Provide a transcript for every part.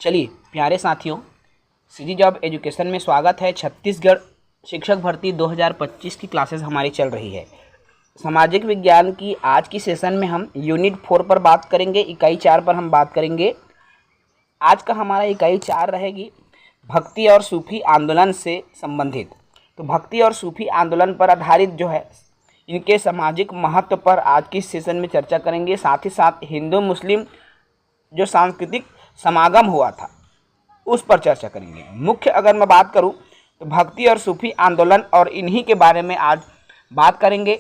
चलिए प्यारे साथियों, सीजी जॉब एजुकेशन में स्वागत है। छत्तीसगढ़ शिक्षक भर्ती 2025 की क्लासेस हमारी चल रही है। सामाजिक विज्ञान की आज की सेशन में हम यूनिट 4 पर बात करेंगे, इकाई 4 पर हम बात करेंगे। आज का हमारा इकाई 4 रहेगी भक्ति और सूफी आंदोलन से संबंधित। तो भक्ति और सूफी आंदोलन पर आधारित जो है इनके सामाजिक महत्व पर आज की सेशन में चर्चा करेंगे। साथ ही साथ हिंदू मुस्लिम जो सांस्कृतिक समागम हुआ था उस पर चर्चा करेंगे। मुख्य अगर मैं बात करूं तो भक्ति और सूफी आंदोलन और इन्हीं के बारे में आज बात करेंगे।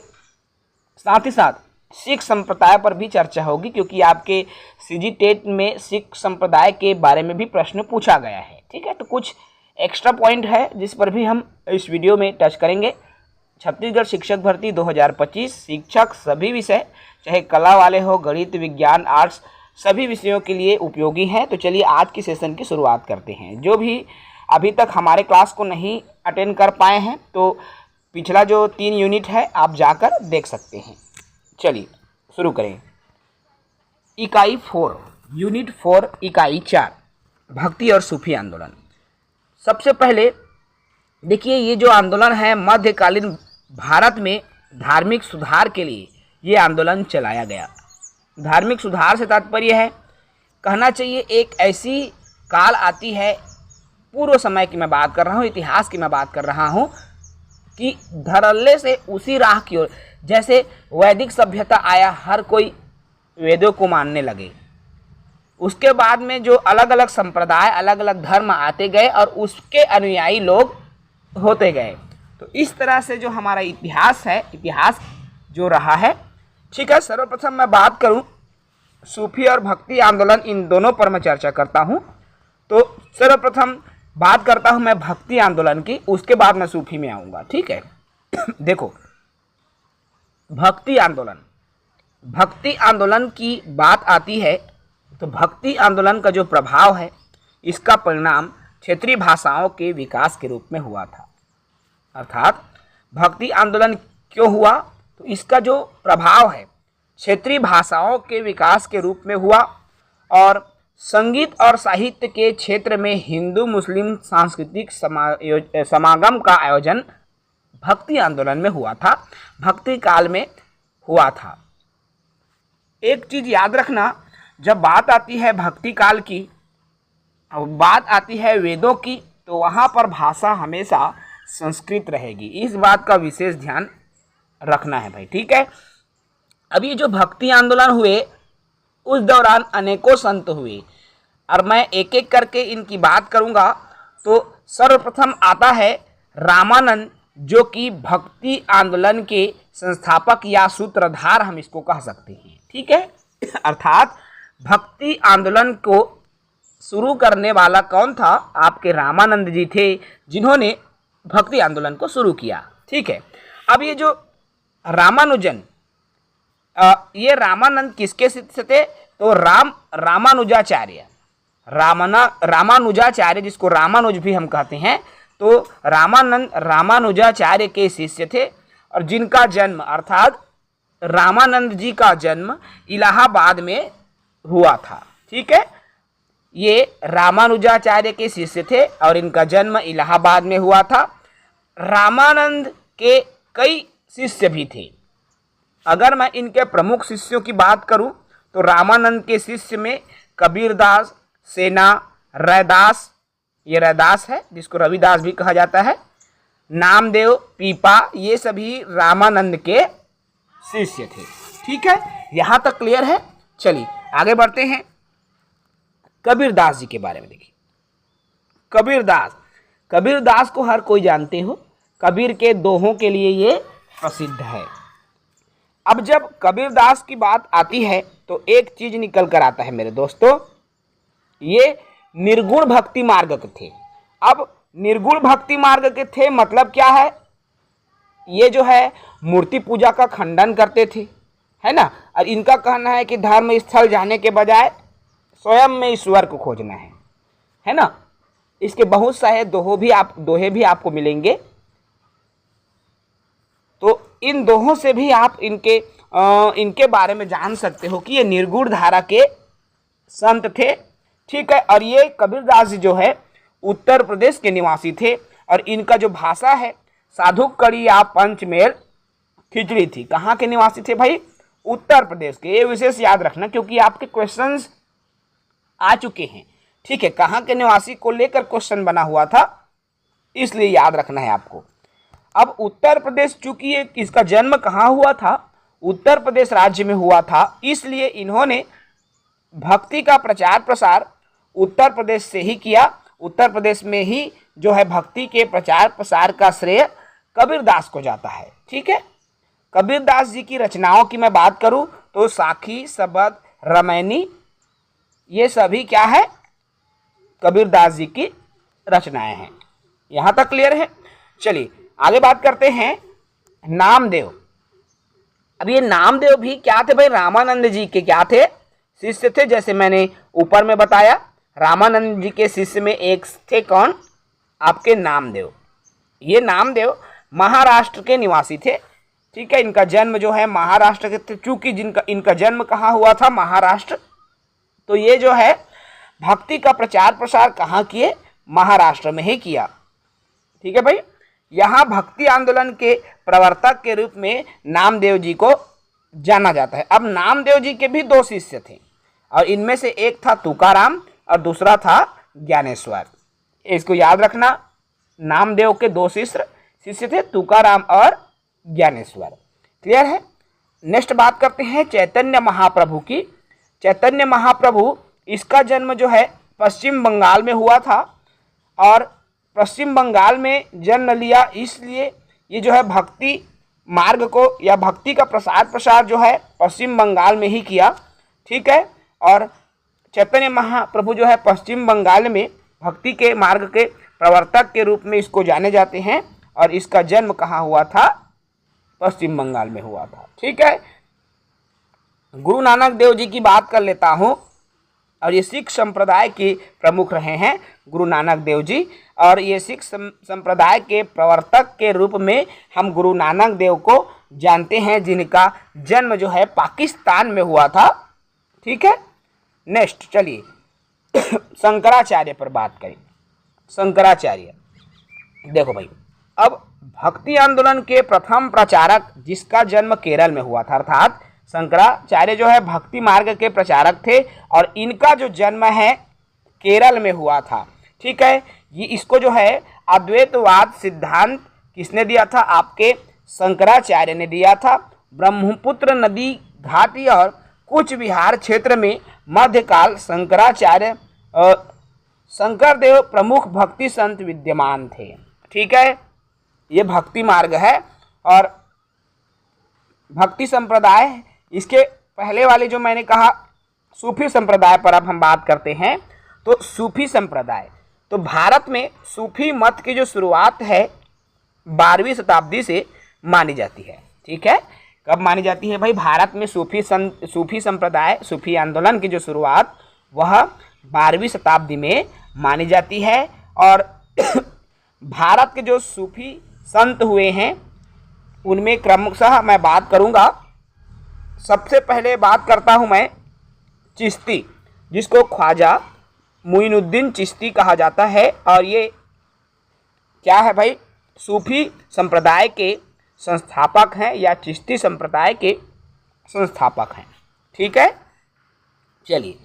साथ ही साथ सिख संप्रदाय पर भी चर्चा होगी, क्योंकि आपके सीजी टेट में सिख संप्रदाय के बारे में भी प्रश्न पूछा गया है। ठीक है, तो कुछ एक्स्ट्रा पॉइंट है जिस पर भी हम इस वीडियो में टच करेंगे। छत्तीसगढ़ शिक्षक भर्ती 2025 शिक्षक सभी विषय, चाहे कला वाले हो, गणित, विज्ञान, आर्ट्स, सभी विषयों के लिए उपयोगी हैं। तो चलिए आज की सेशन की शुरुआत करते हैं। जो भी अभी तक हमारे क्लास को नहीं अटेंड कर पाए हैं तो पिछला जो 3 यूनिट है आप जाकर देख सकते हैं। चलिए शुरू करें। इकाई 4 यूनिट 4 इकाई 4 भक्ति और सूफी आंदोलन। सबसे पहले देखिए, ये जो आंदोलन है मध्यकालीन भारत में धार्मिक सुधार के लिए ये आंदोलन चलाया गया। धार्मिक सुधार से तात्पर्य है, कहना चाहिए एक ऐसी काल आती है, पूर्व समय की मैं बात कर रहा हूँ, इतिहास की मैं बात कर रहा हूँ, कि धड़ल्ले से उसी राह की ओर, जैसे वैदिक सभ्यता आया, हर कोई वेदों को मानने लगे। उसके बाद में जो अलग अलग संप्रदाय, अलग अलग धर्म आते गए और उसके अनुयायी लोग होते गए। तो इस तरह से जो हमारा इतिहास है, इतिहास जो रहा है। ठीक है, सर्वप्रथम मैं बात करूं सूफी और भक्ति आंदोलन, इन दोनों पर मैं चर्चा करता हूं। तो सर्वप्रथम बात करता हूं मैं भक्ति आंदोलन की, उसके बाद मैं सूफी में आऊंगा। ठीक है देखो, भक्ति आंदोलन की बात आती है तो भक्ति आंदोलन का जो प्रभाव है, इसका परिणाम क्षेत्रीय भाषाओं के विकास के रूप में हुआ था। अर्थात भक्ति आंदोलन क्यों हुआ, तो इसका जो प्रभाव है क्षेत्रीय भाषाओं के विकास के रूप में हुआ और संगीत और साहित्य के क्षेत्र में हिंदू मुस्लिम सांस्कृतिक समागम का आयोजन भक्ति आंदोलन में हुआ था, भक्ति काल में हुआ था। एक चीज याद रखना, जब बात आती है भक्ति काल की, बात आती है वेदों की, तो वहाँ पर भाषा हमेशा संस्कृत रहेगी। इस बात का विशेष ध्यान रखना है भाई। ठीक है, अब ये जो भक्ति आंदोलन हुए उस दौरान अनेकों संत हुए और मैं एक एक करके इनकी बात करूंगा। तो सर्वप्रथम आता है रामानंद, जो कि भक्ति आंदोलन के संस्थापक या सूत्रधार हम इसको कह सकते हैं। ठीक है, अर्थात भक्ति आंदोलन को शुरू करने वाला कौन था, आपके रामानंद जी थे, जिन्होंने भक्ति आंदोलन को शुरू किया। ठीक है, अब ये जो रामानुजन, ये रामानंद किसके शिष्य थे, तो रामानुजाचार्य, जिसको रामानुज भी हम कहते हैं, तो रामानंद रामानुजाचार्य के शिष्य थे और जिनका जन्म, अर्थात रामानंद जी का जन्म इलाहाबाद में हुआ था। ठीक है, ये रामानुजाचार्य के शिष्य थे और इनका जन्म इलाहाबाद में हुआ था। रामानंद के कई शिष्य भी थे। अगर मैं इनके प्रमुख शिष्यों की बात करूं तो रामानंद के शिष्य में कबीरदास, सेना, रैदास, ये रैदास है जिसको रविदास भी कहा जाता है, नामदेव, पीपा, ये सभी रामानंद के शिष्य थे। ठीक है, यहां तक क्लियर है। चलिए आगे बढ़ते हैं। कबीरदास जी के बारे में देखिए। कबीरदास को हर कोई जानते हो, कबीर के दोहों के लिए ये प्रसिद्ध है। अब जब कबीरदास की बात आती है तो एक चीज निकल कर आता है मेरे दोस्तों, ये निर्गुण भक्ति मार्ग के थे। अब निर्गुण भक्ति मार्ग के थे मतलब क्या है, ये जो है मूर्ति पूजा का खंडन करते थे, है ना। और इनका कहना है कि धर्म स्थल जाने के बजाय स्वयं में ईश्वर को खोजना है ना। इसके बहुत सारे दोहे भी आपको मिलेंगे। तो इन दोहों से भी आप इनके बारे में जान सकते हो कि ये निर्गुण धारा के संत थे, ठीक है। और ये कबीरदास जी जो है उत्तर प्रदेश के निवासी थे और इनका जो भाषा है साधु कड़ी या पंचमेल खिचड़ी थी। कहाँ के निवासी थे भाई? उत्तर प्रदेश के। ये विशेष याद रखना क्योंकि आपके क्वेश्चंस आ चुके हैं। ठीक है, कहाँ के निवासी को लेकर क्वेश्चन बना हुआ था, इसलिए याद रखना है आपको। अब उत्तर प्रदेश, चूंकि इसका जन्म कहाँ हुआ था? उत्तर प्रदेश राज्य में हुआ था, इसलिए इन्होंने भक्ति का प्रचार प्रसार उत्तर प्रदेश से ही किया। उत्तर प्रदेश में ही जो है भक्ति के प्रचार प्रसार का श्रेय कबीरदास को जाता है। ठीक है, कबीरदास जी की रचनाओं की मैं बात करूं तो साखी, सबद, रामायणी, ये सभी क्या है? कबीरदास जी की रचनाएं हैं। यहां तक क्लियर है? चलिए आगे बात करते हैं नामदेव। अब ये नामदेव भी क्या थे भाई? रामानंद जी के क्या थे? शिष्य थे। जैसे मैंने ऊपर में बताया, रामानंद जी के शिष्य में एक थे कौन? आपके नामदेव। ये नामदेव महाराष्ट्र के निवासी थे। ठीक है, इनका जन्म जो है महाराष्ट्र के थे। चूंकि इनका जन्म कहाँ हुआ था? महाराष्ट्र। तो ये जो है भक्ति का प्रचार प्रसार कहाँ किए? महाराष्ट्र में ही किया। ठीक है भाई, यहाँ भक्ति आंदोलन के प्रवर्तक के रूप में नामदेव जी को जाना जाता है। अब नामदेव जी के भी दो शिष्य थे और इनमें से एक था तुकाराम और दूसरा था ज्ञानेश्वर। इसको याद रखना, नामदेव के दो शिष्य थे, तुकाराम और ज्ञानेश्वर। क्लियर है? नेक्स्ट बात करते हैं चैतन्य महाप्रभु की। चैतन्य महाप्रभु, इसका जन्म जो है पश्चिम बंगाल में हुआ था और पश्चिम बंगाल में जन्म लिया, इसलिए ये जो है भक्ति मार्ग को या भक्ति का प्रसार जो है पश्चिम बंगाल में ही किया। ठीक है, और चैतन्य महाप्रभु जो है पश्चिम बंगाल में भक्ति के मार्ग के प्रवर्तक के रूप में इसको जाने जाते हैं और इसका जन्म कहाँ हुआ था? पश्चिम बंगाल में हुआ था। ठीक है, गुरु नानक देव जी की बात कर लेता हूँ और ये सिख संप्रदाय के प्रमुख रहे हैं गुरु नानक देव जी, और ये सिख संप्रदाय के प्रवर्तक के रूप में हम गुरु नानक देव को जानते हैं, जिनका जन्म जो है पाकिस्तान में हुआ था। ठीक है, नेक्स्ट चलिए शंकराचार्य पर बात करें। शंकराचार्य, देखो भाई, अब भक्ति आंदोलन के प्रथम प्रचारक जिसका जन्म केरल में हुआ था, अर्थात शंकराचार्य जो है भक्ति मार्ग के प्रचारक थे और इनका जो जन्म है केरल में हुआ था। ठीक है, ये इसको जो है अद्वैतवाद सिद्धांत किसने दिया था? आपके शंकराचार्य ने दिया था। ब्रह्मपुत्र नदी घाटी और कुछ बिहार क्षेत्र में मध्यकाल शंकराचार्य शंकरदेव प्रमुख भक्ति संत विद्यमान थे। ठीक है, ये भक्ति मार्ग है और भक्ति संप्रदाय। इसके पहले वाले जो मैंने कहा सूफी संप्रदाय पर अब हम बात करते हैं। तो सूफी संप्रदाय, तो भारत में सूफी मत की जो शुरुआत है 12वीं शताब्दी से मानी जाती है। ठीक है, कब मानी जाती है भाई? भारत में सूफी संप्रदाय, सूफी आंदोलन की जो शुरुआत वह 12वीं शताब्दी में मानी जाती है। और भारत के जो सूफी संत हुए हैं उनमें क्रमशः मैं बात करूंगा। सबसे पहले बात करता हूं मैं चिश्ती, जिसको ख्वाजा मुइनुद्दीन चिश्ती कहा जाता है, और ये क्या है भाई? सूफी संप्रदाय के संस्थापक हैं या चिश्ती संप्रदाय के संस्थापक हैं। ठीक है, चलिए,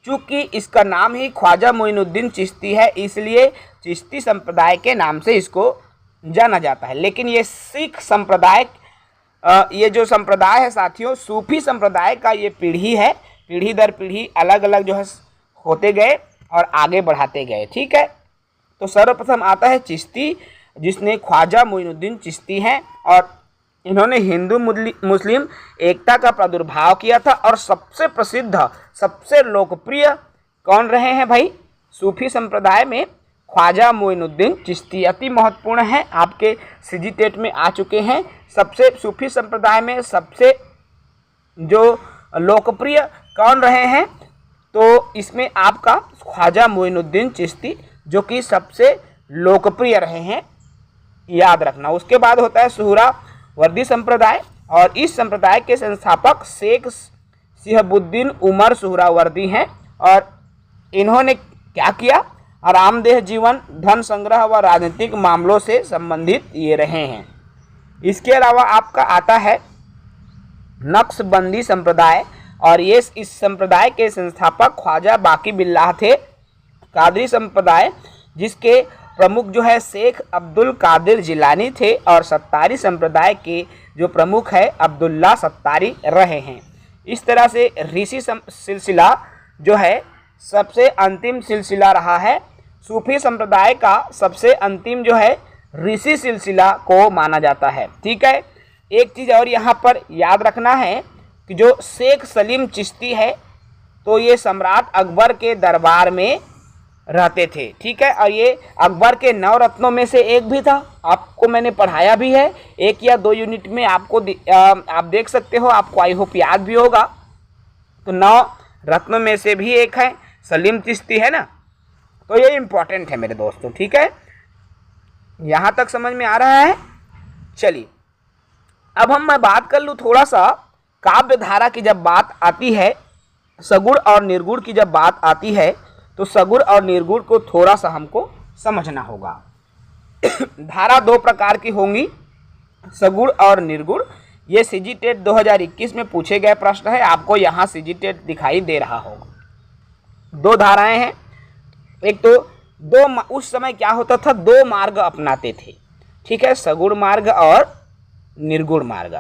चूँकि इसका नाम ही ख्वाजा मुइनुद्दीन चिश्ती है इसलिए चिश्ती संप्रदाय के नाम से इसको जाना जाता है। लेकिन ये सिख संप्रदाय, ये जो संप्रदाय है साथियों, सूफी संप्रदाय का ये पीढ़ी है, पीढ़ी दर पीढ़ी अलग अलग जो है होते गए और आगे बढ़ाते गए। ठीक है, तो सर्वप्रथम आता है चिश्ती, जिसने ख्वाजा मुइनुद्दीन चिश्ती हैं और इन्होंने हिंदू मुस्लिम एकता का प्रादुर्भाव किया था। और सबसे प्रसिद्ध, सबसे लोकप्रिय कौन रहे हैं भाई? सूफी संप्रदाय में ख्वाजा मुइनुद्दीन चिश्ती अति महत्वपूर्ण है, आपके सीजी टेट में आ चुके हैं। सबसे सूफी संप्रदाय में सबसे जो लोकप्रिय कौन रहे हैं? तो इसमें आपका ख्वाजा मुइनुद्दीन चिश्ती जो कि सबसे लोकप्रिय रहे हैं, याद रखना। उसके बाद होता है सुहरावर्दी संप्रदाय, और इस संप्रदाय के संस्थापक शेख सिहबुद्दीन उमर सुहरावर्दी हैं। और इन्होंने क्या किया, आरामदेह जीवन, धन संग्रह व राजनीतिक मामलों से संबंधित ये रहे हैं। इसके अलावा आपका आता है नक्शबंदी संप्रदाय, और ये इस संप्रदाय के संस्थापक ख्वाजा बाकी बिल्लाह थे। कादरी संप्रदाय, जिसके प्रमुख जो है शेख अब्दुल कादिर जिलानी थे, और सत्तारी संप्रदाय के जो प्रमुख है अब्दुल्ला सत्तारी रहे हैं। इस तरह से ऋषि सिलसिला जो है सबसे अंतिम सिलसिला रहा है। सूफी संप्रदाय का सबसे अंतिम जो है ऋषि सिलसिला को माना जाता है। ठीक है, एक चीज़ और यहाँ पर याद रखना है कि जो शेख सलीम चिश्ती है तो ये सम्राट अकबर के दरबार में रहते थे। ठीक है, और ये अकबर के 9 रत्नों में से एक भी था। आपको मैंने पढ़ाया भी है, 1 या 2 यूनिट में आपको आप देख सकते हो, आपको आई होप याद भी होगा। तो 9 रत्नों में से भी एक है सलीम चिश्ती, है ना। तो ये इम्पोर्टेंट है मेरे दोस्तों। ठीक है, यहाँ तक समझ में आ रहा है। चलिए अब मैं बात कर लूँ थोड़ा सा काव्य धारा की। जब बात आती है सगुण और निर्गुण की, जब बात आती है तो सगुण और निर्गुण को थोड़ा सा हमको समझना होगा। धारा 2 प्रकार की होंगी, सगुण और निर्गुण। ये सीजीटेट 2021 में पूछे गए प्रश्न है। आपको यहाँ सीजीटेट दिखाई दे रहा होगा। 2 धाराएं हैं। एक तो उस समय क्या होता था, 2 मार्ग अपनाते थे। ठीक है, सगुण मार्ग और निर्गुण मार्ग।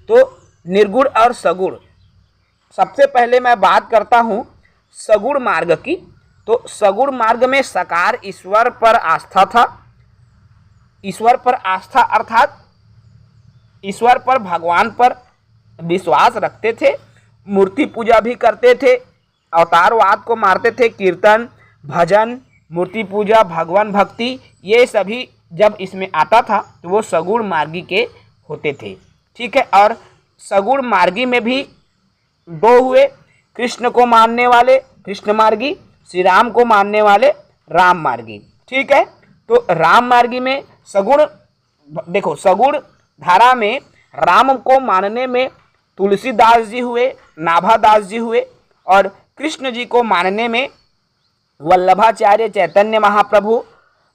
तो निर्गुण और सगुण, सबसे पहले मैं बात करता हूँ सगुण मार्ग की। तो सगुण मार्ग में सकार ईश्वर पर आस्था था। ईश्वर पर आस्था अर्थात ईश्वर पर, भगवान पर विश्वास रखते थे। मूर्ति पूजा भी करते थे, अवतारवाद को मानते थे। कीर्तन, भजन, मूर्ति पूजा, भगवान भक्ति, ये सभी जब इसमें आता था तो वो सगुण मार्गी के होते थे। ठीक है, और सगुण मार्गी में भी 2 हुए, कृष्ण को मानने वाले कृष्ण मार्गी, श्री राम को मानने वाले राम मार्गी। ठीक है, तो राम मार्गी में सगुण, देखो सगुण धारा में राम को मानने में तुलसीदास जी हुए, नाभादास जी हुए, और कृष्ण जी को मानने में वल्लभाचार्य, चैतन्य महाप्रभु,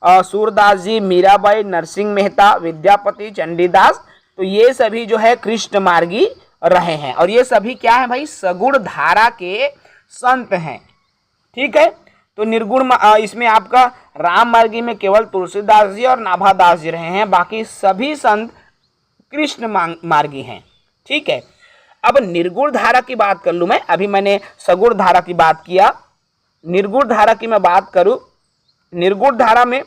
सूरदास जी, मीराबाई, नरसिंह मेहता, विद्यापति, चंडीदास, तो ये सभी जो है कृष्ण मार्गी रहे हैं। और ये सभी क्या है भाई, सगुण धारा के संत हैं। ठीक है, तो निर्गुण इसमें आपका राम मार्गी में केवल तुलसीदास जी और नाभादास जी रहे हैं, बाकी सभी संत कृष्ण मार्गी हैं। ठीक है, अब निर्गुण धारा की बात कर लूँ मैं। अभी मैंने सगुण धारा की बात किया, निर्गुण धारा की मैं बात करूँ। निर्गुण धारा में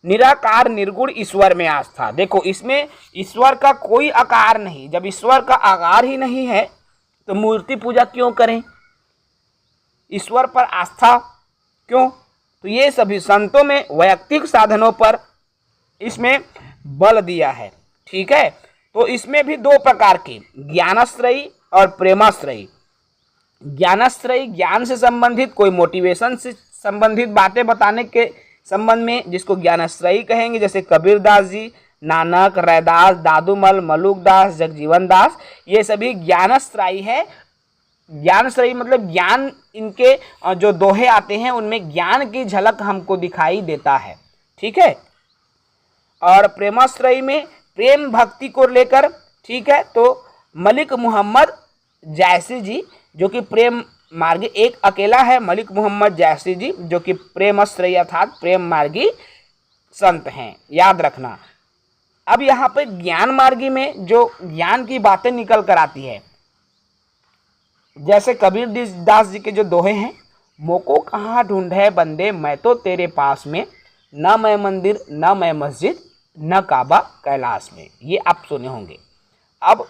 निराकार निर्गुण ईश्वर में आस्था। देखो इसमें ईश्वर का कोई आकार नहीं। जब ईश्वर का आकार ही नहीं है तो मूर्ति पूजा क्यों करें, ईश्वर पर आस्था क्यों। तो ये सभी संतों में वैयक्तिक साधनों पर इसमें बल दिया है। ठीक है, तो इसमें भी 2 प्रकार के, ज्ञानाश्रयी और प्रेमाश्रयी। ज्ञानाश्रयी, ज्ञान से संबंधित, कोई मोटिवेशन से संबंधित बातें बताने के संबंध में, जिसको ज्ञानाश्रयी कहेंगे, जैसे कबीरदास जी, नानक, रैदास, दादूमल, मलुकदास, जगजीवन दास, ये सभी ज्ञानाश्रयी है। ज्ञानाश्रयी मतलब ज्ञान, इनके जो दोहे आते हैं उनमें ज्ञान की झलक हमको दिखाई देता है। ठीक है, और प्रेमाश्रयी में प्रेम भक्ति को लेकर। ठीक है, तो मलिक मोहम्मद जैसी जी जो कि प्रेम मार्गी, एक अकेला है मलिक मोहम्मद जैसी जी जो कि प्रेमाश्रयी अर्थात प्रेम मार्गी संत हैं, याद रखना। अब यहाँ पे ज्ञान मार्गी में जो ज्ञान की बातें निकल कर आती है, जैसे कबीर दास जी के जो दोहे हैं, मोको कहाँ ढूंढे बंदे मैं तो तेरे पास में, न मैं मंदिर न मैं मस्जिद न काबा कैलाश में, ये आप सुने होंगे। अब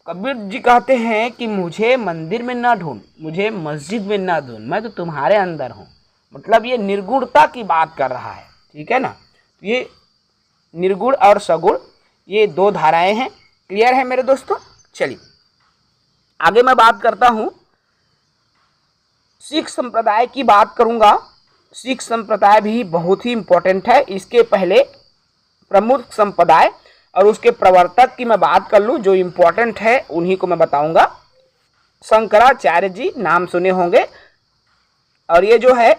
कबीर जी कहते हैं कि मुझे मंदिर में ना ढूंढ, मुझे मस्जिद में ना ढूंढ, मैं तो तुम्हारे अंदर हूँ। मतलब ये निर्गुणता की बात कर रहा है। ठीक है ना, ये निर्गुण और सगुण ये 2 धाराएं हैं। क्लियर है मेरे दोस्तों। चलिए आगे मैं बात करता हूँ, सिख संप्रदाय की बात करूँगा। सिख संप्रदाय भी बहुत ही इम्पोर्टेंट है। इसके पहले प्रमुख संप्रदाय और उसके प्रवर्तक की मैं बात कर लूँ, जो इम्पोर्टेंट है उन्हीं को मैं बताऊंगा। शंकराचार्य जी नाम सुने होंगे, और ये जो है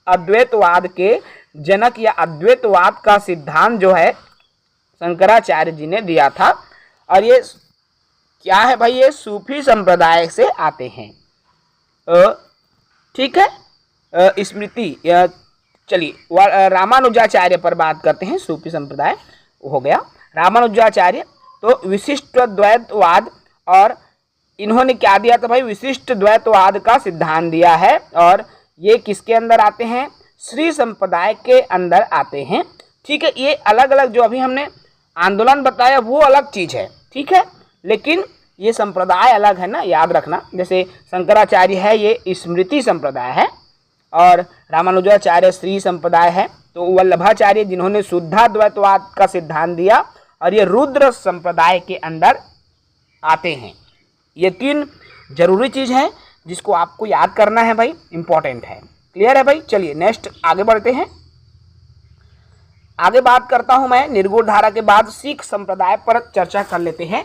अद्वैतवाद के जनक या अद्वैतवाद का सिद्धांत जो है शंकराचार्य जी ने दिया था। और ये क्या है भाई, ये सूफी संप्रदाय से आते हैं। ठीक है, स्मृति चलिए रामानुजाचार्य पर बात करते हैं। सूफी संप्रदाय हो गया रामानुजाचार्य, तो विशिष्ट द्वैतवाद, और इन्होंने क्या दिया था भाई, विशिष्ट द्वैतवाद का सिद्धांत दिया है। और ये किसके अंदर आते हैं, श्री संप्रदाय के अंदर आते हैं। ठीक है, ये अलग अलग जो अभी हमने आंदोलन बताया वो अलग चीज है, ठीक है, लेकिन ये संप्रदाय अलग है ना, याद रखना। जैसे शंकराचार्य है ये स्मृति संप्रदाय है, और रामानुजाचार्य श्री संप्रदाय है, तो वल्लभाचार्य जिन्होंने शुद्धाद्वैतवाद का सिद्धांत दिया, और ये रुद्र संप्रदाय के अंदर आते हैं। ये तीन जरूरी चीज है जिसको आपको याद करना है भाई, इंपॉर्टेंट है। क्लियर है भाई, चलिए नेक्स्ट आगे बढ़ते हैं। आगे बात करता हूं मैं निर्गुण धारा के बाद सिख संप्रदाय पर चर्चा कर लेते हैं।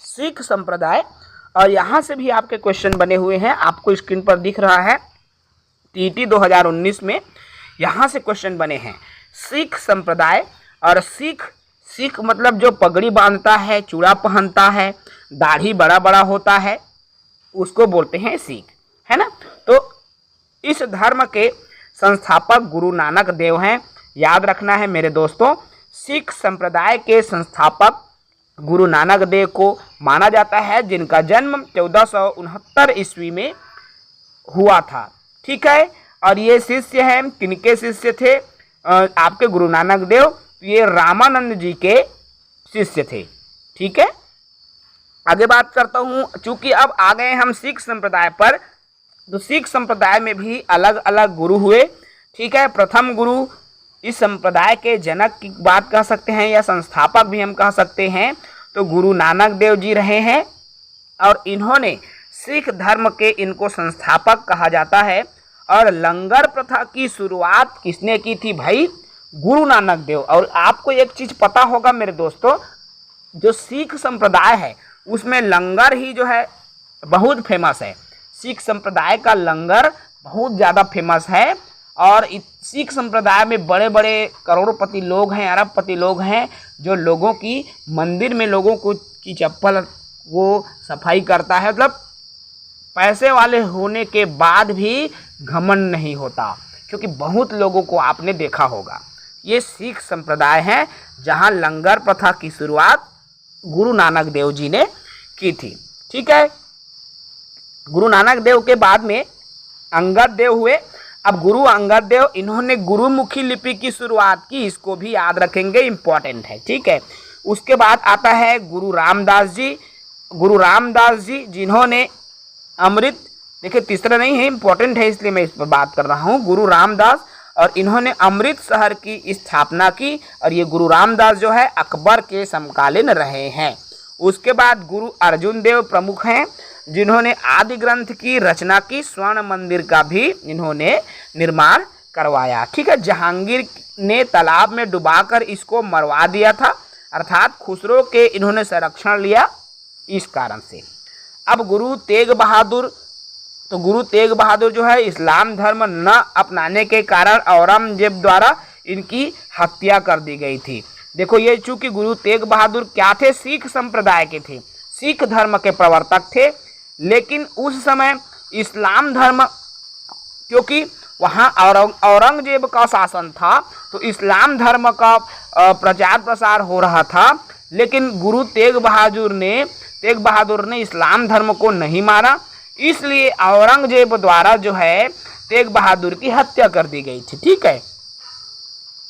सिख संप्रदाय, और यहां से भी आपके क्वेश्चन बने हुए हैं, आपको स्क्रीन पर दिख रहा है टीटी 2019 में यहां से क्वेश्चन बने हैं। सिख संप्रदाय, और सिख मतलब जो पगड़ी बांधता है, चूड़ा पहनता है, दाढ़ी बड़ा बड़ा होता है, उसको बोलते हैं सिख, है ना। तो इस धर्म के संस्थापक गुरु नानक देव हैं, याद रखना है मेरे दोस्तों। सिख संप्रदाय के संस्थापक गुरु नानक देव को माना जाता है, जिनका जन्म 1469 ईस्वी में हुआ था। ठीक है, और ये शिष्य हैं, किनके शिष्य थे, आपके गुरु नानक देव, ये रामानंद जी के शिष्य थे। ठीक है, आगे बात करता हूँ। चूंकि अब आ गए हम सिख संप्रदाय पर, तो सिख संप्रदाय में भी अलग अलग गुरु हुए। ठीक है, प्रथम गुरु इस संप्रदाय के जनक की बात कह सकते हैं, या संस्थापक भी हम कह सकते हैं, तो गुरु नानक देव जी रहे हैं। और इन्होंने सिख धर्म के, इनको संस्थापक कहा जाता है। और लंगर प्रथा की शुरुआत किसने की थी भाई, गुरु नानक देव। और आपको एक चीज पता होगा मेरे दोस्तों, जो सिख संप्रदाय है उसमें लंगर ही जो है बहुत फेमस है। सिख संप्रदाय का लंगर बहुत ज़्यादा फेमस है। और सिख संप्रदाय में बड़े बड़े करोड़पति लोग हैं, अरबपति लोग हैं, जो लोगों की मंदिर में लोगों को की चप्पल वो सफाई करता है। मतलब पैसे वाले होने के बाद भी घमंड नहीं होता, क्योंकि बहुत लोगों को आपने देखा होगा। ये सिख संप्रदाय है जहाँ लंगर प्रथा की शुरुआत गुरु नानक देव जी ने की थी। ठीक है, गुरु नानक देव के बाद में अंगद देव हुए। अब गुरु अंगद देव, इन्होंने गुरुमुखी लिपि की शुरुआत की, इसको भी याद रखेंगे, इंपॉर्टेंट है। ठीक है, उसके बाद आता है गुरु रामदास जी। गुरु रामदास जी जिन्होंने अमृत, देखिए तीसरा नहीं है, इंपॉर्टेंट है इसलिए मैं इस पर बात कर रहा हूँ, गुरु रामदास, और इन्होंने अमृत शहर की स्थापना की। और ये गुरु रामदास जो है अकबर के समकालीन रहे हैं। उसके बाद गुरु अर्जुन देव प्रमुख हैं, जिन्होंने आदि ग्रंथ की रचना की। स्वर्ण मंदिर का भी इन्होंने निर्माण करवाया। ठीक है, जहांगीर ने तालाब में डुबाकर इसको मरवा दिया था, अर्थात खुसरो के इन्होंने संरक्षण लिया इस कारण से। अब गुरु तेग बहादुर, तो गुरु तेग बहादुर जो है इस्लाम धर्म न अपनाने के कारण औरंगजेब द्वारा इनकी हत्या कर दी गई थी। देखो, ये चूंकि गुरु तेग बहादुर क्या थे, सिख संप्रदाय के थे, सिख धर्म के प्रवर्तक थे। लेकिन उस समय इस्लाम धर्म, क्योंकि वहाँ औरंगजेब का शासन था, तो इस्लाम धर्म का प्रचार प्रसार हो रहा था। लेकिन गुरु तेग बहादुर ने इस्लाम धर्म को नहीं माना, इसलिए औरंगजेब द्वारा जो है तेग बहादुर की हत्या कर दी गई थी। ठीक है,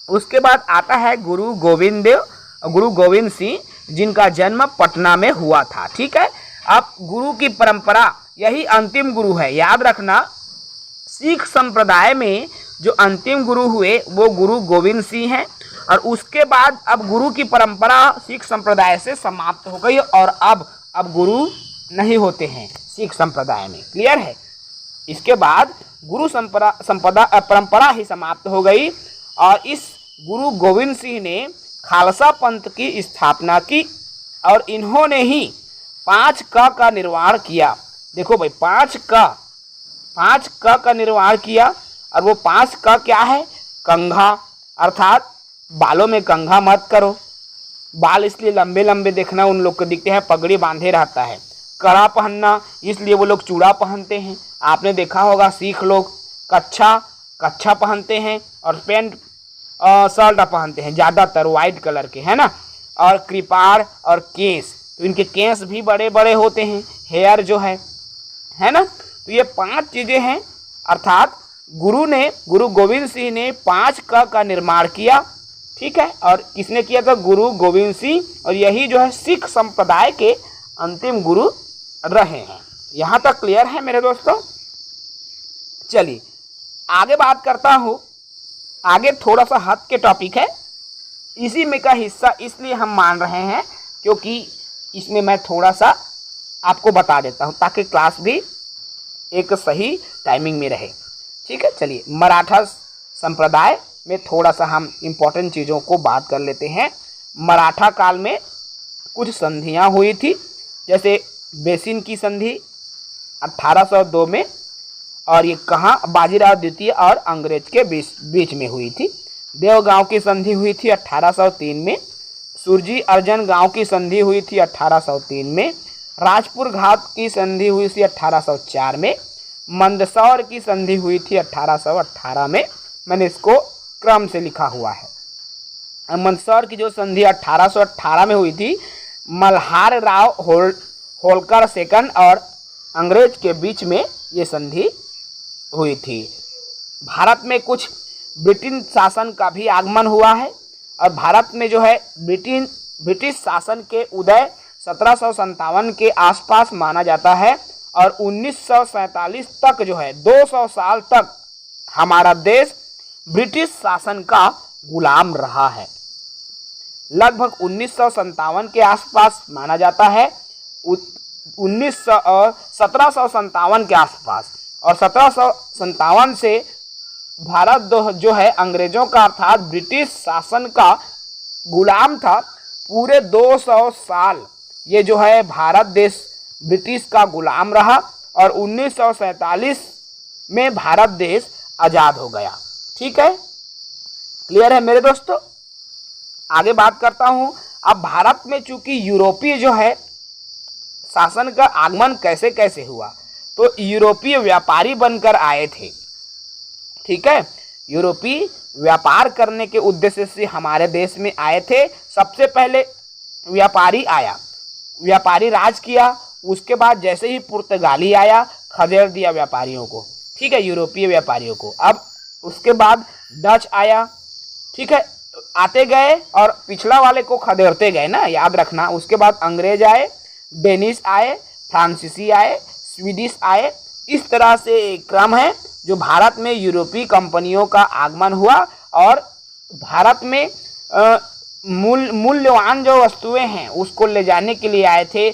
उसके बाद आता है गुरु गोविंद सिंह, जिनका जन्म पटना में हुआ था। ठीक है, अब गुरु की परंपरा, यही अंतिम गुरु है, याद रखना। सिख संप्रदाय में जो अंतिम गुरु हुए वो गुरु गोविंद सिंह हैं। और उसके बाद अब गुरु की परंपरा सिख संप्रदाय से समाप्त हो गई, और अब गुरु नहीं होते हैं सिख संप्रदाय में। क्लियर है, इसके बाद गुरु परंपरा ही समाप्त हो गई। और इस गुरु गोविंद सिंह ने खालसा पंथ की स्थापना की, और इन्होंने ही 5 क का निर्माण किया। देखो भाई, 5 क का निर्माण किया। और वो 5 का क्या है, कंघा, अर्थात बालों में कंघा मत करो। बाल इसलिए लंबे लंबे देखना उन लोग को दिखते हैं, पगड़ी बांधे रहता है। कड़ा पहनना, इसलिए वो लोग चूड़ा पहनते हैं। आपने देखा होगा सिख लोग कच्छा पहनते हैं और पैंट शर्ट पहनते हैं, ज़्यादातर वाइट कलर के, है ना। और कृपार और केस, तो इनके केस भी बड़े बड़े होते हैं, हेयर जो है ना। तो ये 5 चीज़ें हैं, अर्थात गुरु गोविंद सिंह ने 5 का निर्माण किया, ठीक है। और किसने किया था, गुरु गोविंद सिंह, और यही जो है सिख संप्रदाय के अंतिम गुरु रहे हैं। यहाँ तक क्लियर है मेरे दोस्तों। चलिए आगे बात करता हूँ। आगे थोड़ा सा हद के टॉपिक है, इसी में का हिस्सा इसलिए हम मान रहे हैं क्योंकि इसमें मैं थोड़ा सा आपको बता देता हूँ ताकि क्लास भी एक सही टाइमिंग में रहे, ठीक है। चलिए मराठा संप्रदाय में थोड़ा सा हम इम्पोर्टेंट चीज़ों को बात कर लेते हैं। मराठा काल में कुछ संधियाँ हुई थी, जैसे बेसिन की संधि 1802 में, और ये कहाँ, बाजीराव द्वितीय और अंग्रेज के बीच में हुई थी। देवगांव की संधि हुई थी 1803 में। सुरजी अर्जन गांव की संधि हुई थी 1803 में। राजपुर घाट की संधि हुई थी 1804 में। मंदसौर की संधि हुई थी 1818 में। मैंने इसको क्रम से लिखा हुआ है। मंदसौर की जो संधि 1818 में हुई थी, मल्हार राव होलकर सेकंड और अंग्रेज के बीच में ये संधि हुई थी। भारत में कुछ ब्रिटिश शासन का भी आगमन हुआ है, और भारत में जो है ब्रिटिश शासन के उदय 1757 के आसपास माना जाता है, और 1947 तक जो है 200 साल तक हमारा देश ब्रिटिश शासन का गुलाम रहा है। लगभग 1957 के आसपास माना जाता है, 1757 के आसपास, और 1757 से भारत जो है अंग्रेजों का अर्थात ब्रिटिश शासन का गुलाम था। पूरे 200 साल ये जो है भारत देश ब्रिटिश का गुलाम रहा, और 1947 में भारत देश आज़ाद हो गया, ठीक है। क्लियर है मेरे दोस्तों। आगे बात करता हूँ। अब भारत में चूंकि यूरोपीय जो है शासन का आगमन कैसे कैसे हुआ, तो यूरोपीय व्यापारी बनकर आए थे, ठीक है। यूरोपीय व्यापार करने के उद्देश्य से हमारे देश में आए थे। सबसे पहले व्यापारी आया, व्यापारी राज किया। उसके बाद जैसे ही पुर्तगाली आया, खदेड़ दिया व्यापारियों को, ठीक है, यूरोपीय व्यापारियों को। अब उसके बाद डच आया, ठीक है, आते गए और पिछला वाले को खदेड़ते गए ना, याद रखना। उसके बाद अंग्रेज आए, डेनिश आए, फ्रांसीसी आए, स्वीडिश आए। इस तरह से एक क्रम है जो भारत में यूरोपीय कंपनियों का आगमन हुआ, और भारत में मूल्यवान जो वस्तुएं हैं उसको ले जाने के लिए आए थे।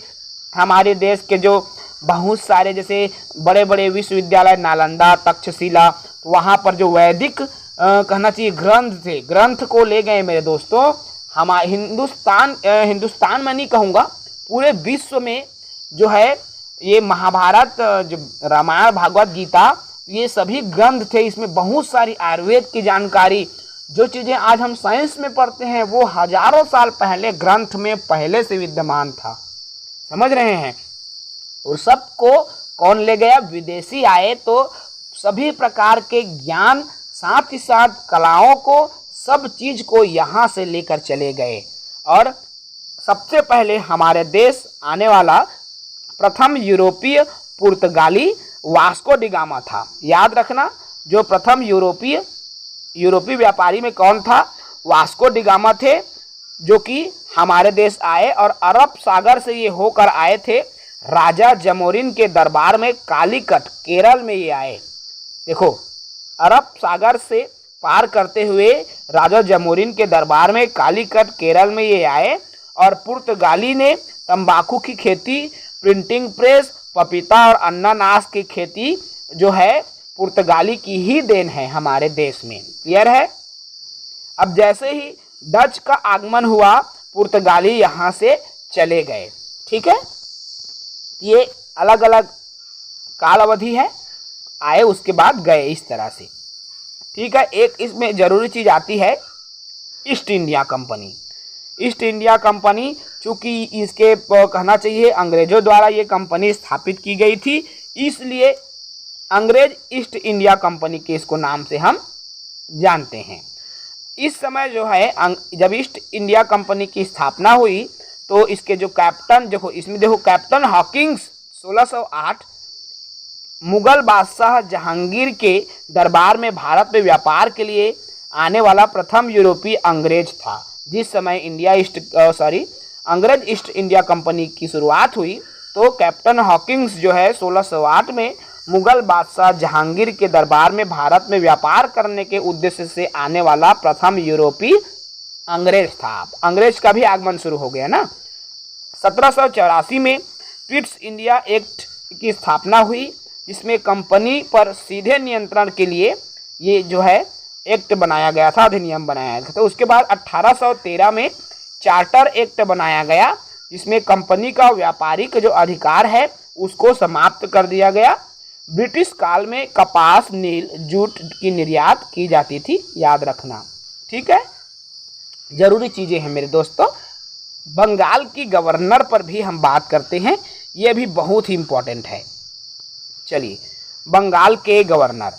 हमारे देश के जो बहुत सारे जैसे बड़े बड़े विश्वविद्यालय, नालंदा, तक्षशिला, वहाँ पर जो वैदिक कहना चाहिए ग्रंथ थे, ग्रंथ को ले गए मेरे दोस्तों। हमारे हिंदुस्तान में नहीं कहूँगा, पूरे विश्व में जो है ये महाभारत, जो रामायण, भागवत गीता, ये सभी ग्रंथ थे। इसमें बहुत सारी आयुर्वेद की जानकारी, जो चीज़ें आज हम साइंस में पढ़ते हैं, वो हजारों साल पहले ग्रंथ में पहले से विद्यमान था। समझ रहे हैं। और सबको कौन ले गया, विदेशी आए, तो सभी प्रकार के ज्ञान, साथ ही साथ कलाओं को, सब चीज़ को यहाँ से लेकर चले गए। और सबसे पहले हमारे देश आने वाला प्रथम यूरोपीय पुर्तगाली वास्को डी गामा था। याद रखना, जो प्रथम यूरोपीय व्यापारी में कौन था, वास्को डी गामा थे, जो कि हमारे देश आए और अरब सागर से ये होकर आए थे। राजा जमोरिन के दरबार में कालीकट, केरल में ये आए। देखो, अरब सागर से पार करते हुए राजा जमोरिन के दरबार में कालीकट, केरल में ये आए, और पुर्तगाली ने तंबाकू की खेती, प्रिंटिंग प्रेस, पपीता और अनानास की खेती जो है पुर्तगाली की ही देन है हमारे देश में। क्लियर है। अब जैसे ही डच का आगमन हुआ, पुर्तगाली यहाँ से चले गए, ठीक है। ये अलग अलग काल अवधि है, आए उसके बाद गए, इस तरह से। ठीक है। एक इसमें जरूरी चीज आती है east India company. East India company चूंकि इसके कहना चाहिए अंग्रेजों द्वारा ये कंपनी स्थापित की गई थी, इसलिए अंग्रेज ईस्ट इंडिया कंपनी के इसको नाम से हम जानते हैं। इस समय जो है जब ईस्ट इंडिया कंपनी की स्थापना हुई तो इसके जो कैप्टन देखो, इसमें देखो कैप्टन हॉकिंस 1608 मुगल बादशाह जहांगीर के दरबार में भारत में व्यापार के लिए आने वाला प्रथम यूरोपीय अंग्रेज था। जिस समय अंग्रेज ईस्ट इंडिया कंपनी की शुरुआत हुई तो कैप्टन हॉकिंस जो है 1608 में मुगल बादशाह जहांगीर के दरबार में भारत में व्यापार करने के उद्देश्य से आने वाला प्रथम यूरोपीय अंग्रेज था। अंग्रेज का भी आगमन शुरू हो गया ना। 1784 में ईस्ट इंडिया एक्ट की स्थापना हुई, जिसमें कंपनी पर सीधे नियंत्रण के लिए ये जो है एक्ट बनाया गया था, अधिनियम बनाया गया था। तो उसके बाद 1813 में चार्टर एक्ट बनाया गया, जिसमें कंपनी का व्यापारिक जो अधिकार है उसको समाप्त कर दिया गया। ब्रिटिश काल में कपास, नील, जूट की निर्यात की जाती थी, याद रखना, ठीक है। जरूरी चीजें हैं मेरे दोस्तों। बंगाल की गवर्नर पर भी हम बात करते हैं, यह भी बहुत ही इंपॉर्टेंट है। चलिए, बंगाल के गवर्नर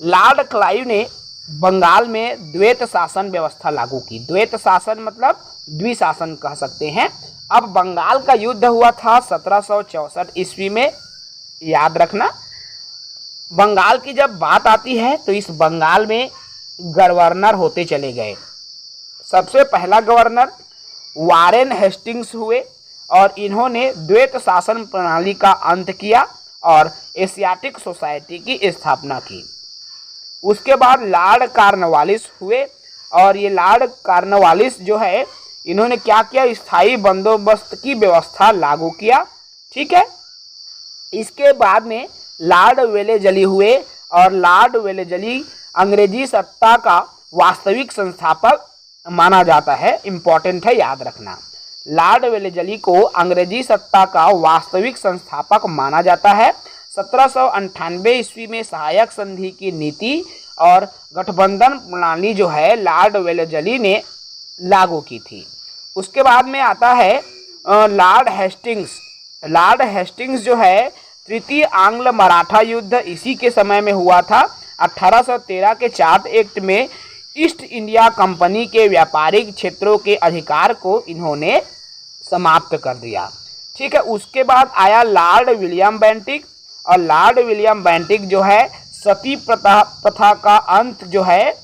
लॉर्ड क्लाइव ने बंगाल में द्वैत शासन व्यवस्था लागू की। द्वैत शासन मतलब द्विशासन कह सकते हैं। अब बंगाल का युद्ध हुआ था 1764 ईस्वी में, याद रखना। बंगाल की जब बात आती है तो इस बंगाल में गवर्नर होते चले गए। सबसे पहला गवर्नर वारेन हेस्टिंग्स हुए और इन्होंने द्वैत शासन प्रणाली का अंत किया और एशियाटिक सोसाइटी की स्थापना की। उसके बाद लॉर्ड कॉर्नवालिस हुए और ये लॉर्ड कॉर्नवालिस जो है इन्होंने क्या किया, स्थायी बंदोबस्त की व्यवस्था लागू किया, ठीक है। इसके बाद में लॉर्ड वेलेजली हुए और लॉर्ड वेलेजली अंग्रेजी सत्ता का वास्तविक संस्थापक माना जाता है, इंपॉर्टेंट है, याद रखना। लॉर्ड वेलेजली को अंग्रेजी सत्ता का वास्तविक संस्थापक माना जाता है। 1798 ईस्वी में सहायक संधि की नीति और गठबंधन प्रणाली जो है लॉर्ड वेलेजली ने लागू की थी। उसके बाद में आता है लॉर्ड हेस्टिंग्स। लॉर्ड हेस्टिंग्स जो है तृतीय आंग्ल मराठा युद्ध इसी के समय में हुआ था। 1813 के चार्ट एक्ट में ईस्ट इंडिया कंपनी के व्यापारिक क्षेत्रों के अधिकार को इन्होंने समाप्त कर दिया, ठीक है। उसके बाद आया लॉर्ड विलियम बेंटिक और लॉर्ड विलियम बेंटिक जो है सती प्रथा का अंत जो है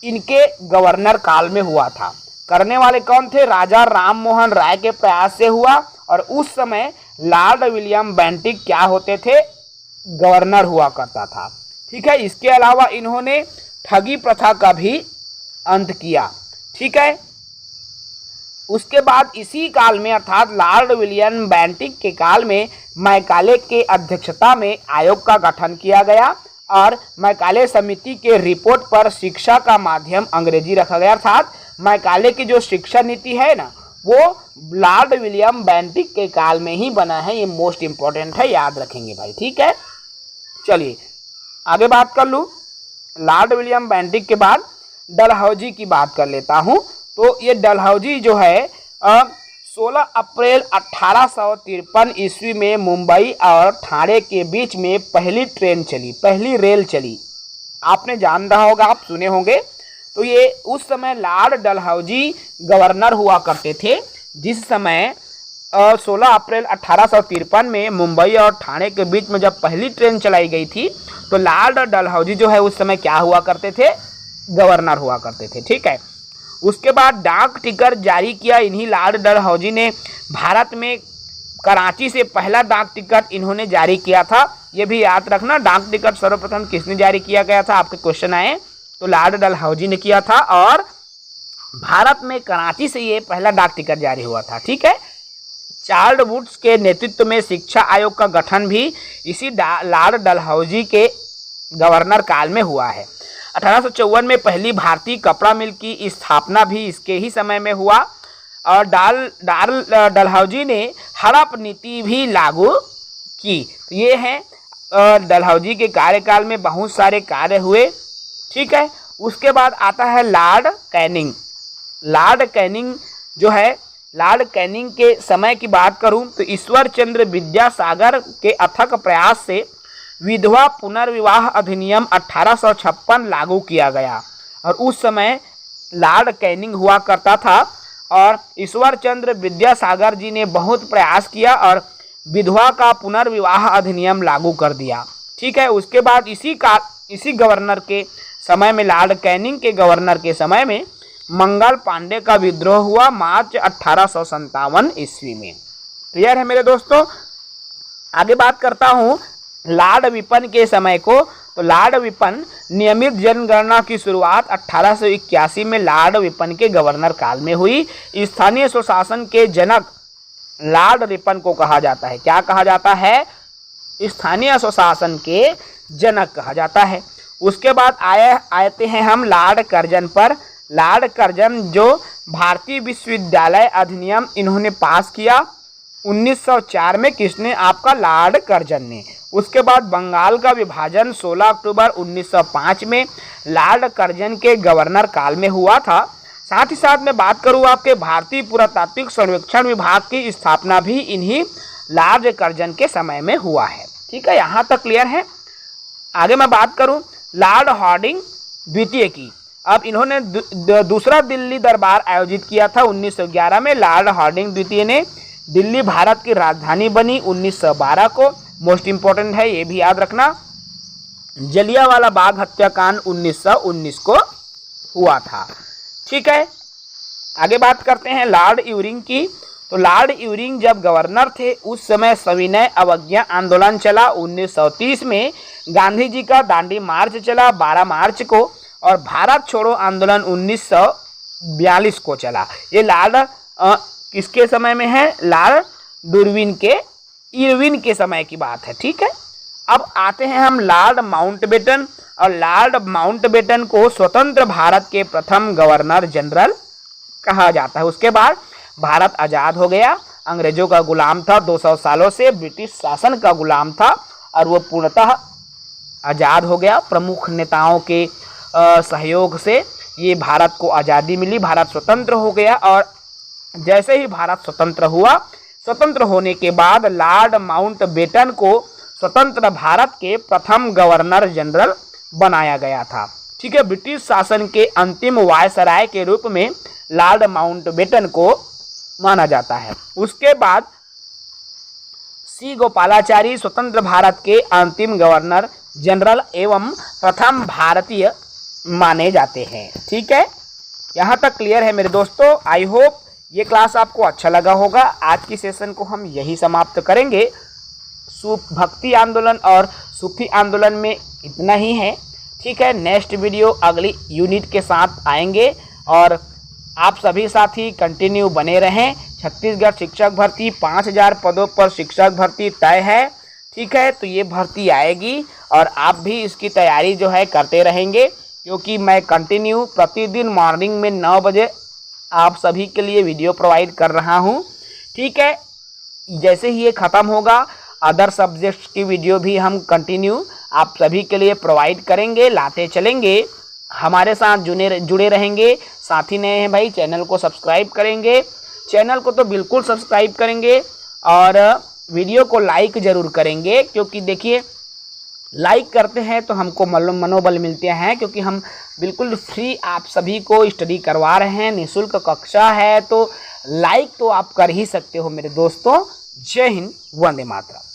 इनके गवर्नर काल में हुआ था। करने वाले कौन थे, राजा राम मोहन राय के प्रयास से हुआ और उस समय लॉर्ड विलियम बेंटिक क्या होते थे, गवर्नर हुआ करता था, ठीक है। इसके अलावा इन्होंने ठगी प्रथा का भी अंत किया, ठीक है। उसके बाद इसी काल में अर्थात लॉर्ड विलियम बेंटिक के काल में मैकाले के अध्यक्षता में आयोग का गठन किया गया और मैकाले समिति के रिपोर्ट पर शिक्षा का माध्यम अंग्रेजी रखा गया। अर्थात मैकाले की जो शिक्षा नीति है ना वो लॉर्ड विलियम बेंटिक के काल में ही बना है। ये मोस्ट इंपॉर्टेंट है, याद रखेंगे भाई, ठीक है। चलिए आगे बात कर लूँ। लॉर्ड विलियम बेंटिक के बाद डलहौजी की बात कर लेता हूँ। तो ये डलहौजी जो है 16 अप्रैल 1853 ईस्वी में मुंबई और ठाणे के बीच में पहली ट्रेन चली, पहली रेल चली। आपने जान रहा होगा, आप सुने होंगे। तो ये उस समय लॉर्ड डलहौजी गवर्नर हुआ करते थे। जिस समय 16 अप्रैल 1853 में मुंबई और ठाणे के बीच में जब पहली ट्रेन चलाई गई थी तो लॉर्ड डलहौजी जो है उस समय क्या हुआ करते थे, गवर्नर हुआ करते थे, ठीक है। उसके बाद डाक टिकट जारी किया इन्हीं लॉर्ड डलहौजी ने। भारत में कराची से पहला डाक टिकट इन्होंने जारी किया था, ये भी याद रखना। डाक टिकट सर्वप्रथम किसने जारी किया गया था, आपके क्वेश्चन आए तो लॉर्ड डलहौजी ने किया था और भारत में कराची से ये पहला डाक टिकट जारी हुआ था, ठीक है। चार्ल्स वुड्स के नेतृत्व में शिक्षा आयोग का गठन भी इसी लॉर्ड डलहौजी के गवर्नर काल में हुआ है। 1854 में पहली भारतीय कपड़ा मिल की स्थापना भी इसके ही समय में हुआ और डलहौजी ने हड़प नीति भी लागू की। तो ये है डलहौजी के कार्यकाल में बहुत सारे कार्य हुए। ठीक है, उसके बाद आता है लॉर्ड कैनिंग। लॉर्ड कैनिंग जो है, लॉर्ड कैनिंग के समय की बात करूं तो ईश्वर चंद्र विद्यासागर के अथक प्रयास से विधवा पुनर्विवाह अधिनियम 1856 लागू किया गया। और उस समय लॉर्ड कैनिंग हुआ करता था और ईश्वर चंद्र विद्यासागर जी ने बहुत प्रयास किया और विधवा का पुनर्विवाह अधिनियम लागू कर दिया। ठीक है, उसके बाद इसी गवर्नर के समय में, लॉर्ड कैनिंग के गवर्नर के समय में मंगल पांडे का विद्रोह हुआ मार्च 1857 ईस्वी में। क्लियर है मेरे दोस्तों। आगे बात करता हूँ लॉर्ड विपन के समय को। तो लॉर्ड विपन नियमित जनगणना की शुरुआत 1881 में लॉर्ड विपन के गवर्नर काल में हुई। स्थानीय स्वशासन के जनक लॉर्ड रिपन को कहा जाता है। क्या कहा जाता है? स्थानीय स्वशासन के जनक कहा जाता है। उसके बाद आते हैं हम लॉर्ड कर्जन पर। लॉर्ड कर्जन जो भारतीय विश्वविद्यालय अधिनियम इन्होंने पास किया 1904 में। किसने? आपका लॉर्ड कर्जन ने। उसके बाद बंगाल का विभाजन 16 अक्टूबर 1905 में लॉर्ड कर्जन के गवर्नर काल में हुआ था। साथ ही साथ मैं बात करूँ आपके भारतीय पुरातात्विक सर्वेक्षण विभाग की स्थापना भी इन्हीं लॉर्ड कर्जन के समय में हुआ है। ठीक है, यहाँ तक क्लियर है। आगे मैं बात करूँ लॉर्ड हार्डिंग द्वितीय की। अब इन्होंने दूसरा दिल्ली दरबार आयोजित किया था 1911 में। लॉर्ड हार्डिंग द्वितीय ने दिल्ली भारत की राजधानी बनी 1912 को। मोस्ट इंपॉर्टेंट है, ये भी याद रखना। जलियांवाला बाग हत्याकांड 1919 को हुआ था। ठीक है, आगे बात करते हैं लॉर्ड इरविंग की। तो लॉर्ड इरविंग जब गवर्नर थे उस समय सविनय अवज्ञा आंदोलन चला 1930 में। गांधी जी का दांडी मार्च चला 12 मार्च को और भारत छोड़ो आंदोलन 1942 को चला। ये लॉर्ड किसके समय में है? लॉर्ड इरविन के समय की बात है। ठीक है, अब आते हैं हम लॉर्ड माउंटबेटन। और लॉर्ड माउंटबेटन को स्वतंत्र भारत के प्रथम गवर्नर जनरल कहा जाता है। उसके बाद भारत आज़ाद हो गया। अंग्रेजों का गुलाम था, 200 सालों से ब्रिटिश शासन का गुलाम था और वो पूर्णतः आज़ाद हो गया। प्रमुख नेताओं के सहयोग से ये भारत को आज़ादी मिली, भारत स्वतंत्र हो गया। और जैसे ही भारत स्वतंत्र हुआ, स्वतंत्र होने के बाद लॉर्ड माउंटबेटन को स्वतंत्र भारत के प्रथम गवर्नर जनरल बनाया गया था। ठीक है, ब्रिटिश शासन के अंतिम वायसराय के रूप में लॉर्ड माउंटबेटन को माना जाता है। उसके बाद सी गोपालाचारी स्वतंत्र भारत के अंतिम गवर्नर जनरल एवं प्रथम भारतीय माने जाते हैं। ठीक है, यहाँ तक क्लियर है मेरे दोस्तों। आई होप ये क्लास आपको अच्छा लगा होगा। आज की सेशन को हम यही समाप्त करेंगे। भक्ति आंदोलन और सूफी आंदोलन में इतना ही है। ठीक है, नेक्स्ट वीडियो अगली यूनिट के साथ आएंगे और आप सभी साथी कंटिन्यू बने रहें। छत्तीसगढ़ शिक्षक भर्ती 5000 पदों पर शिक्षक भर्ती तय है। ठीक है, तो ये भर्ती आएगी और आप भी इसकी तैयारी जो है करते रहेंगे, क्योंकि मैं कंटिन्यू प्रतिदिन मॉर्निंग में 9 बजे आप सभी के लिए वीडियो प्रोवाइड कर रहा हूँ। ठीक है, जैसे ही ये ख़त्म होगा अदर सब्जेक्ट्स की वीडियो भी हम कंटिन्यू आप सभी के लिए प्रोवाइड करेंगे, लाते चलेंगे। हमारे साथ जुड़े रहेंगे। साथी नए हैं भाई, चैनल को सब्सक्राइब करेंगे। चैनल को तो बिल्कुल सब्सक्राइब करेंगे और वीडियो को लाइक ज़रूर करेंगे, क्योंकि देखिए लाइक करते हैं तो हमको मनोबल मिलते हैं, क्योंकि हम बिल्कुल फ्री आप सभी को स्टडी करवा रहे हैं। निःशुल्क कक्षा है, तो लाइक तो आप कर ही सकते हो मेरे दोस्तों। जय हिंद, वंदे मातरम।